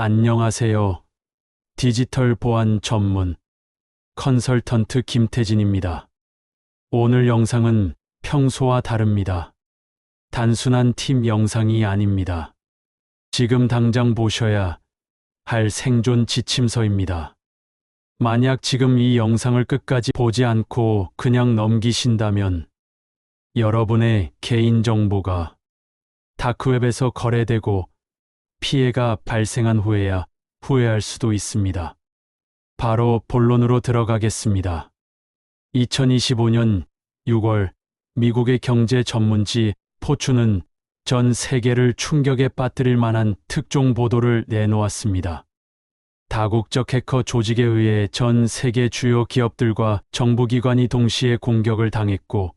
안녕하세요. 디지털 보안 전문 컨설턴트 김태진입니다. 오늘 영상은 평소와 다릅니다. 단순한 팁 영상이 아닙니다. 지금 당장 보셔야 할 생존 지침서입니다. 만약 지금 이 영상을 끝까지 보지 않고 그냥 넘기신다면 여러분의 개인정보가 다크웹에서 거래되고 피해가 발생한 후에야 후회할 수도 있습니다. 바로 본론으로 들어가겠습니다. 2025년 6월 미국의 경제 전문지 포춘은 전 세계를 충격에 빠뜨릴 만한 특종 보도를 내놓았습니다. 다국적 해커 조직에 의해 전 세계 주요 기업들과 정부기관이 동시에 공격을 당했고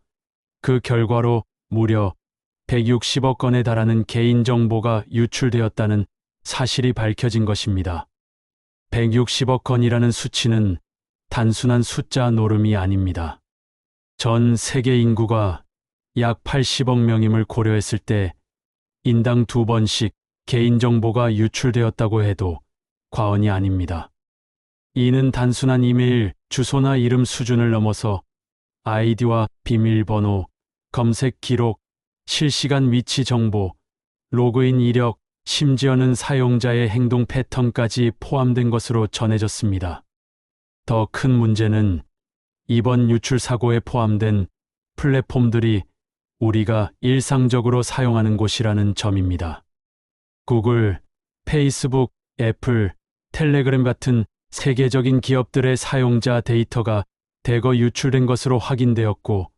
그 결과로 무려 160억 건에 달하는 개인정보가 유출되었다는 사실이 밝혀진 것입니다. 160억 건이라는 수치는 단순한 숫자 노름이 아닙니다. 전 세계 인구가 약 80억 명임을 고려했을 때 인당 2번씩 개인정보가 유출되었다고 해도 과언이 아닙니다. 이는 단순한 이메일, 주소나 이름 수준을 넘어서 아이디와 비밀번호, 검색 기록, 실시간 위치 정보, 로그인 이력, 심지어는 사용자의 행동 패턴까지 포함된 것으로 전해졌습니다. 더 큰 문제는 이번 유출 사고에 포함된 플랫폼들이 우리가 일상적으로 사용하는 곳이라는 점입니다. 구글, 페이스북, 애플, 텔레그램 같은 세계적인 기업들의 사용자 데이터가 대거 유출된 것으로 확인되었고,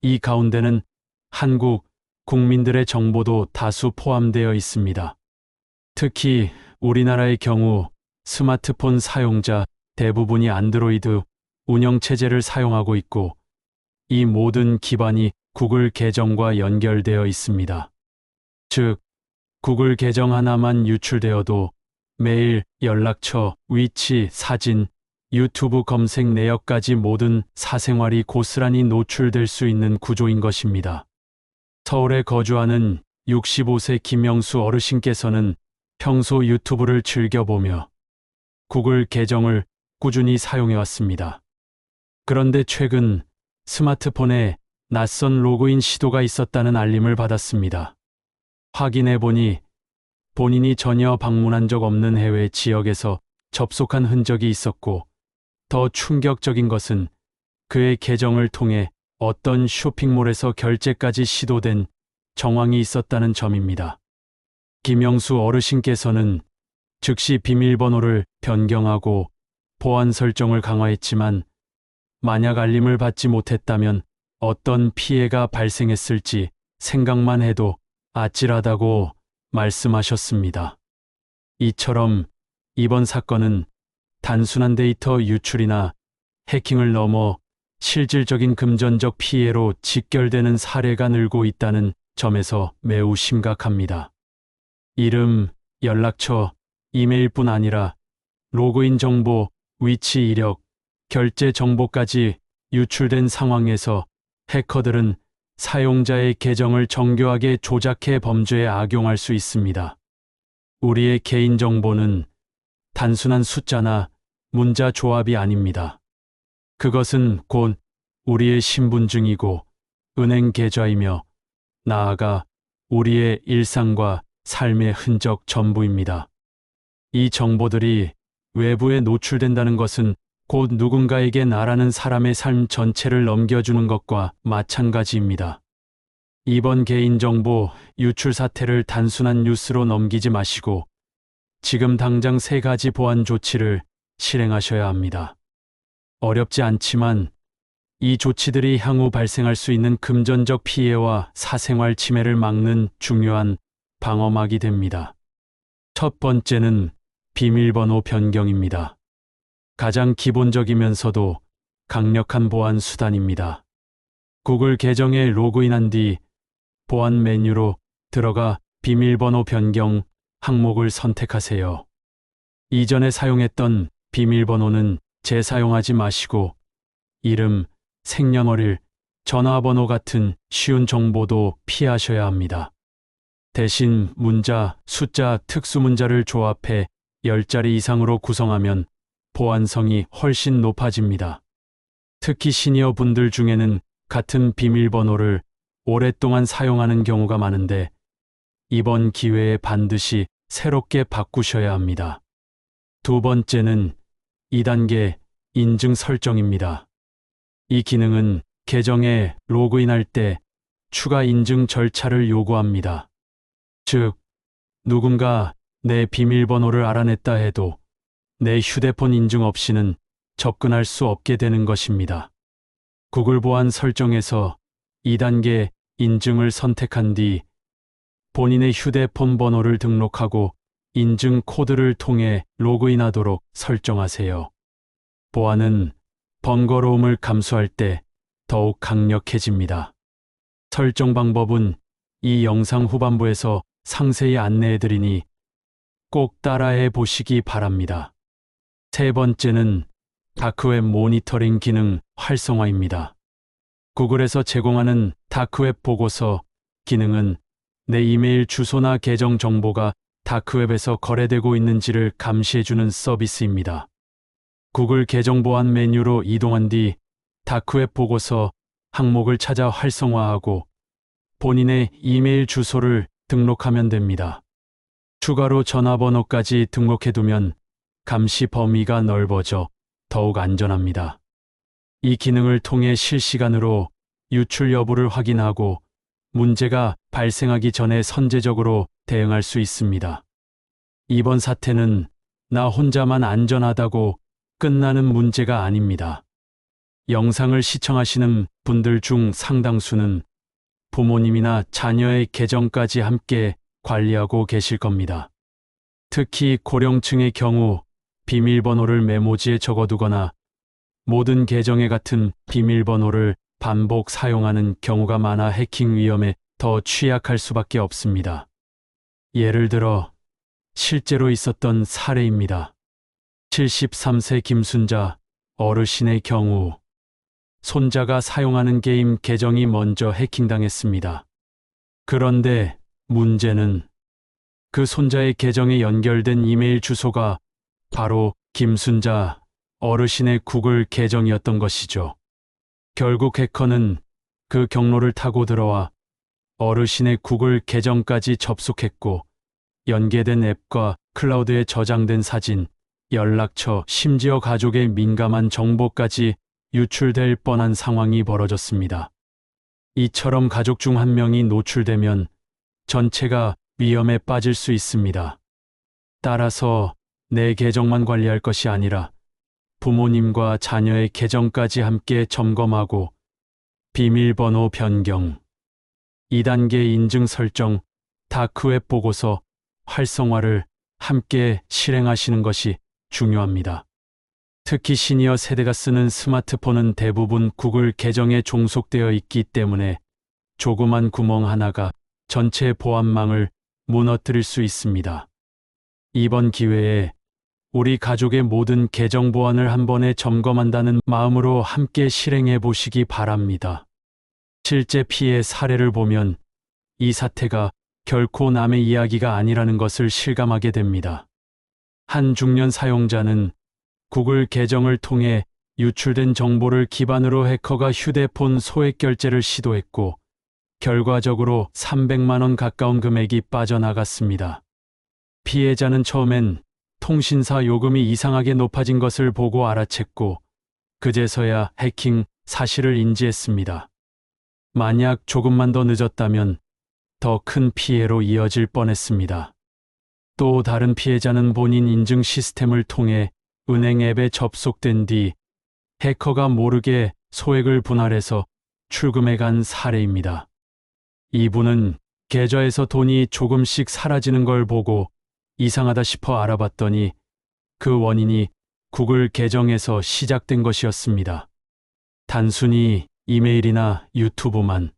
이 가운데는 한국 국민들의 정보도 다수 포함되어 있습니다. 특히 우리나라의 경우 스마트폰 사용자 대부분이 안드로이드 운영체제를 사용하고 있고, 이 모든 기반이 구글 계정과 연결되어 있습니다. 즉, 구글 계정 하나만 유출되어도 메일, 연락처, 위치, 사진, 유튜브 검색 내역까지 모든 사생활이 고스란히 노출될 수 있는 구조인 것입니다. 서울에 거주하는 65세 김영수 어르신께서는 평소 유튜브를 즐겨보며 구글 계정을 꾸준히 사용해왔습니다. 그런데 최근 스마트폰에 낯선 로그인 시도가 있었다는 알림을 받았습니다. 확인해보니 본인이 전혀 방문한 적 없는 해외 지역에서 접속한 흔적이 있었고, 더 충격적인 것은 그의 계정을 통해 어떤 쇼핑몰에서 결제까지 시도된 정황이 있었다는 점입니다. 김영수 어르신께서는 즉시 비밀번호를 변경하고 보안 설정을 강화했지만, 만약 알림을 받지 못했다면 어떤 피해가 발생했을지 생각만 해도 아찔하다고 말씀하셨습니다. 이처럼 이번 사건은 단순한 데이터 유출이나 해킹을 넘어 실질적인 금전적 피해로 직결되는 사례가 늘고 있다는 점에서 매우 심각합니다. 이름, 연락처, 이메일뿐 아니라 로그인 정보, 위치 이력, 결제 정보까지 유출된 상황에서 해커들은 사용자의 계정을 정교하게 조작해 범죄에 악용할 수 있습니다. 우리의 개인정보는 단순한 숫자나 문자 조합이 아닙니다. 그것은 곧 우리의 신분증이고 은행 계좌이며 나아가 우리의 일상과 삶의 흔적 전부입니다. 이 정보들이 외부에 노출된다는 것은 곧 누군가에게 나라는 사람의 삶 전체를 넘겨주는 것과 마찬가지입니다. 이번 개인정보 유출 사태를 단순한 뉴스로 넘기지 마시고 지금 당장 3가지 보안 조치를 실행하셔야 합니다. 어렵지 않지만 이 조치들이 향후 발생할 수 있는 금전적 피해와 사생활 침해를 막는 중요한 방어막이 됩니다. 첫 번째는 비밀번호 변경입니다. 가장 기본적이면서도 강력한 보안 수단입니다. 구글 계정에 로그인한 뒤 보안 메뉴로 들어가 비밀번호 변경 항목을 선택하세요. 이전에 사용했던 비밀번호는 재사용하지 마시고 이름, 생년월일, 전화번호 같은 쉬운 정보도 피하셔야 합니다. 대신 문자, 숫자, 특수문자를 조합해 10자리 이상으로 구성하면 보안성이 훨씬 높아집니다. 특히 시니어 분들 중에는 같은 비밀번호를 오랫동안 사용하는 경우가 많은데 이번 기회에 반드시 새롭게 바꾸셔야 합니다. 두 번째는 2단계 인증 설정입니다. 이 기능은 계정에 로그인할 때 추가 인증 절차를 요구합니다. 즉, 누군가 내 비밀번호를 알아냈다 해도 내 휴대폰 인증 없이는 접근할 수 없게 되는 것입니다. 구글 보안 설정에서 2단계 인증을 선택한 뒤 본인의 휴대폰 번호를 등록하고 인증 코드를 통해 로그인하도록 설정하세요. 보안은 번거로움을 감수할 때 더욱 강력해집니다. 설정 방법은 이 영상 후반부에서 상세히 안내해드리니 꼭 따라해 보시기 바랍니다. 세 번째는 다크웹 모니터링 기능 활성화입니다. 구글에서 제공하는 다크웹 보고서 기능은 내 이메일 주소나 계정 정보가 다크웹에서 거래되고 있는지를 감시해주는 서비스입니다. 구글 계정 보안 메뉴로 이동한 뒤 다크웹 보고서 항목을 찾아 활성화하고 본인의 이메일 주소를 등록하면 됩니다. 추가로 전화번호까지 등록해두면 감시 범위가 넓어져 더욱 안전합니다. 이 기능을 통해 실시간으로 유출 여부를 확인하고 문제가 발생하기 전에 선제적으로 대응할 수 있습니다. 이번 사태는 나 혼자만 안전하다고 끝나는 문제가 아닙니다. 영상을 시청하시는 분들 중 상당수는 부모님이나 자녀의 계정까지 함께 관리하고 계실 겁니다. 특히 고령층의 경우 비밀번호를 메모지에 적어두거나 모든 계정에 같은 비밀번호를 반복 사용하는 경우가 많아 해킹 위험에 더 취약할 수밖에 없습니다. 예를 들어 실제로 있었던 사례입니다. 73세 김순자 어르신의 경우 손자가 사용하는 게임 계정이 먼저 해킹당했습니다. 그런데 문제는 그 손자의 계정에 연결된 이메일 주소가 바로 김순자 어르신의 구글 계정이었던 것이죠. 결국 해커는 그 경로를 타고 들어와 어르신의 구글 계정까지 접속했고 연계된 앱과 클라우드에 저장된 사진, 연락처, 심지어 가족의 민감한 정보까지 유출될 뻔한 상황이 벌어졌습니다. 이처럼 가족 중 한 명이 노출되면 전체가 위험에 빠질 수 있습니다. 따라서 내 계정만 관리할 것이 아니라 부모님과 자녀의 계정까지 함께 점검하고 비밀번호 변경, 2단계 인증 설정, 다크웹 보고서 활성화를 함께 실행하시는 것이 중요합니다. 특히 시니어 세대가 쓰는 스마트폰은 대부분 구글 계정에 종속되어 있기 때문에 조그만 구멍 하나가 전체 보안망을 무너뜨릴 수 있습니다. 이번 기회에 우리 가족의 모든 계정 보안을 한 번에 점검한다는 마음으로 함께 실행해 보시기 바랍니다. 실제 피해 사례를 보면 이 사태가 결코 남의 이야기가 아니라는 것을 실감하게 됩니다. 한 중년 사용자는 구글 계정을 통해 유출된 정보를 기반으로 해커가 휴대폰 소액 결제를 시도했고 결과적으로 300만 원 가까운 금액이 빠져나갔습니다. 피해자는 처음엔 통신사 요금이 이상하게 높아진 것을 보고 알아챘고 그제서야 해킹 사실을 인지했습니다. 만약 조금만 더 늦었다면 더 큰 피해로 이어질 뻔했습니다. 또 다른 피해자는 본인 인증 시스템을 통해 은행 앱에 접속된 뒤 해커가 모르게 소액을 분할해서 출금해 간 사례입니다. 이분은 계좌에서 돈이 조금씩 사라지는 걸 보고 이상하다 싶어 알아봤더니 그 원인이 구글 계정에서 시작된 것이었습니다. 단순히 이메일이나 유튜브만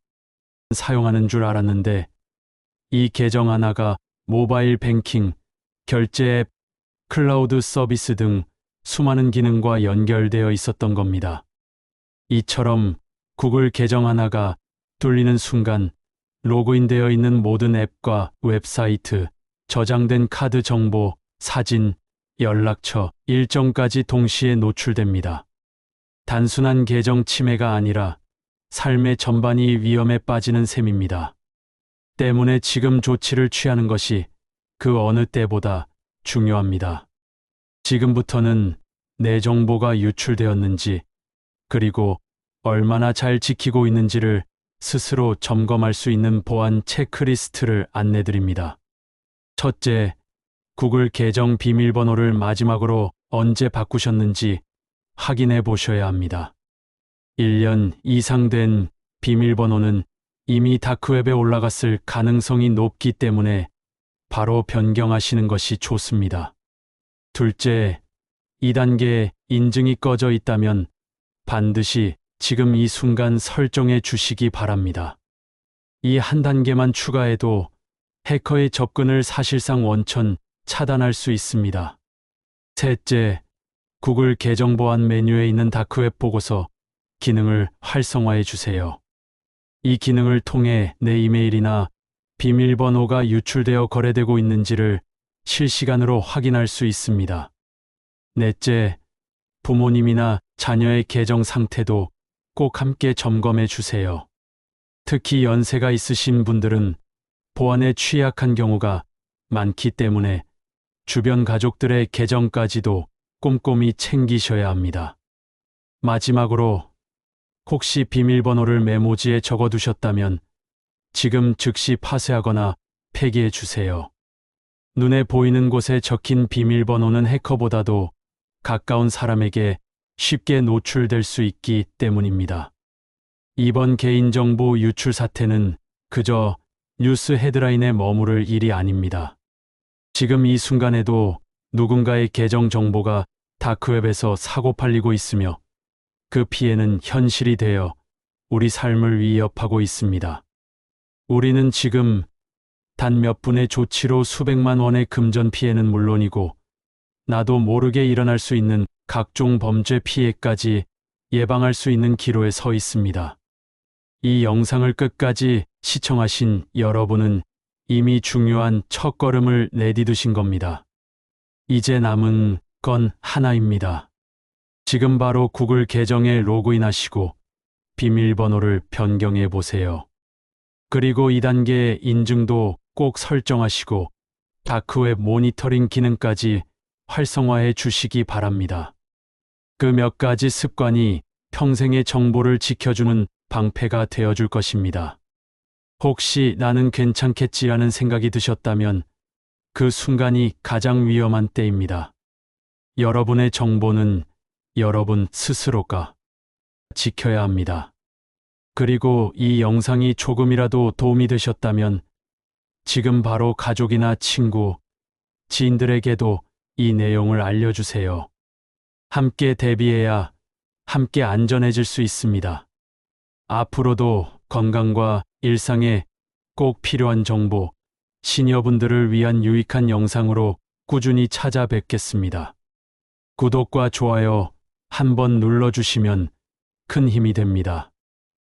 사용하는 줄 알았는데 이 계정 하나가 모바일 뱅킹, 결제 앱, 클라우드 서비스 등 수많은 기능과 연결되어 있었던 겁니다. 이처럼 구글 계정 하나가 뚫리는 순간 로그인되어 있는 모든 앱과 웹사이트, 저장된 카드 정보, 사진, 연락처, 일정까지 동시에 노출됩니다. 단순한 계정 침해가 아니라 삶의 전반이 위험에 빠지는 셈입니다. 때문에 지금 조치를 취하는 것이 그 어느 때보다 중요합니다. 지금부터는 내 정보가 유출되었는지, 그리고 얼마나 잘 지키고 있는지를 스스로 점검할 수 있는 보안 체크리스트를 안내드립니다. 첫째, 구글 계정 비밀번호를 마지막으로 언제 바꾸셨는지 확인해 보셔야 합니다. 1년 이상 된 비밀번호는 이미 다크웹에 올라갔을 가능성이 높기 때문에 바로 변경하시는 것이 좋습니다. 둘째, 2단계 인증이 꺼져 있다면 반드시 지금 이 순간 설정해 주시기 바랍니다. 이 한 단계만 추가해도 해커의 접근을 사실상 원천 차단할 수 있습니다. 셋째, 구글 계정 보안 메뉴에 있는 다크웹 보고서 기능을 활성화해 주세요. 이 기능을 통해 내 이메일이나 비밀번호가 유출되어 거래되고 있는지를 실시간으로 확인할 수 있습니다. 넷째, 부모님이나 자녀의 계정 상태도 꼭 함께 점검해 주세요. 특히 연세가 있으신 분들은 보안에 취약한 경우가 많기 때문에 주변 가족들의 계정까지도 꼼꼼히 챙기셔야 합니다. 마지막으로, 혹시 비밀번호를 메모지에 적어두셨다면 지금 즉시 파쇄하거나 폐기해 주세요. 눈에 보이는 곳에 적힌 비밀번호는 해커보다도 가까운 사람에게 쉽게 노출될 수 있기 때문입니다. 이번 개인정보 유출 사태는 그저 뉴스 헤드라인에 머무를 일이 아닙니다. 지금 이 순간에도 누군가의 계정 정보가 다크웹에서 사고팔리고 있으며 그 피해는 현실이 되어 우리 삶을 위협하고 있습니다. 우리는 지금 단 몇 분의 조치로 수백만 원의 금전 피해는 물론이고 나도 모르게 일어날 수 있는 각종 범죄 피해까지 예방할 수 있는 기로에 서 있습니다. 이 영상을 끝까지 시청하신 여러분은 이미 중요한 첫걸음을 내디디신 겁니다. 이제 남은 건 하나입니다. 지금 바로 구글 계정에 로그인하시고 비밀번호를 변경해 보세요. 그리고 2단계 인증도 꼭 설정하시고 다크웹 모니터링 기능까지 활성화해 주시기 바랍니다. 그 몇 가지 습관이 평생의 정보를 지켜주는 방패가 되어줄 것입니다. 혹시 나는 괜찮겠지라는 생각이 드셨다면 그 순간이 가장 위험한 때입니다. 여러분의 정보는 여러분 스스로가 지켜야 합니다. 그리고 이 영상이 조금이라도 도움이 되셨다면 지금 바로 가족이나 친구, 지인들에게도 이 내용을 알려주세요. 함께 대비해야 함께 안전해질 수 있습니다. 앞으로도 건강과 일상에 꼭 필요한 정보, 시니어분들을 위한 유익한 영상으로 꾸준히 찾아뵙겠습니다. 구독과 좋아요 한번 눌러주시면 큰 힘이 됩니다.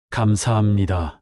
감사합니다.